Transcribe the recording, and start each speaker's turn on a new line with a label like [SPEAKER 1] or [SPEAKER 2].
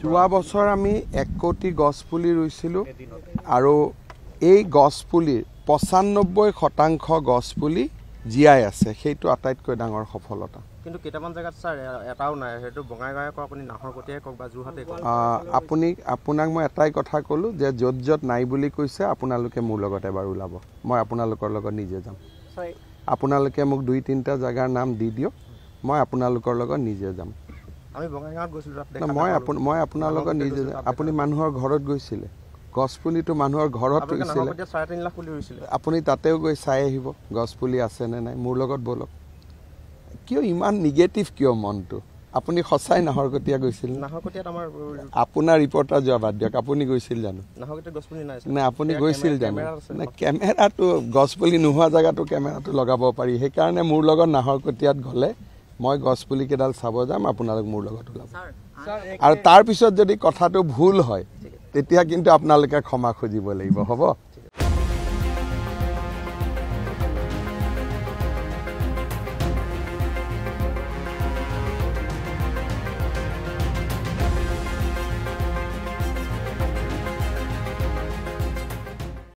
[SPEAKER 1] যোৱা বছৰ আমি 1 কোটি গছ পুলি ৰুইছিলোঁ আৰু এই গছ পুলিৰ 95% গছ পুলি জীয়াই আছে সেইটো আটাইতকৈ ডাঙৰ সফলতা
[SPEAKER 2] কিন্তু কেইটামান জায়গাত স্যাৰ এটাও নাই হেতু বঙাইগাঁৱে কক আপুনি নাহৰকটিয়াই কক বা জুহাতে কক
[SPEAKER 1] আপোনাক মই এটাই কথা ক'লো যে য'ত নাই বুলি কৈছে আপোনালোকে মোৰ লগত এবাৰ ওলাব মই আপোনালোকৰ লগত নিজে যাম আপোনালোকে মোক 2-3টা জায়গাৰ নাম দি দিয়ক মই আপোনালোকৰ লগত নিজে যাম
[SPEAKER 2] আমি বঙাইগাঁৱত গৈছিলো তাত দেখা
[SPEAKER 1] মই আপোনালোকৰ নিজে আপুনি মানুহৰ ঘৰত গৈছিলে গছপুলিটো মানুহৰ ঘৰত ৰুইছিলে
[SPEAKER 2] 3.5 লাখ পুলি ৰুইছিলে
[SPEAKER 1] আপুনি তাতেও গৈ চাই আহিব গছপুলি আছে নে নাই মোৰ লগত বলক কিয় ইমান নিগেটিভ কিয় মনটো আপুনি সঁচাই নাহৰকটীয়া গৈছিল
[SPEAKER 2] নাহৰকটীয়াত আমাৰ
[SPEAKER 1] আপোনাৰ ৰিপৰ্টাৰ যোৱা বাদ দিয়ক আপুনি গৈছিল জানো
[SPEAKER 2] নাহৰকটীয়াত গছপুলি নাই
[SPEAKER 1] না আপুনি গৈছিল জানো না কেমেৰাটো গছপুলি নোহোৱা জায়গাটো কেমেৰাটো লগাব পাৰি সেইকাৰণে মোৰ লগত নাহৰকটীয়াত গ'লে মই গছপুলি কেডাল চাব যাম আপোনালোক মোৰ লগত ওলাব আৰু তাৰ পিছত যদি কথাটো ভুল হয় তেতিয়া কিন্তু আপোনালোকে ক্ষমা খুজিব লাগিব হ'ব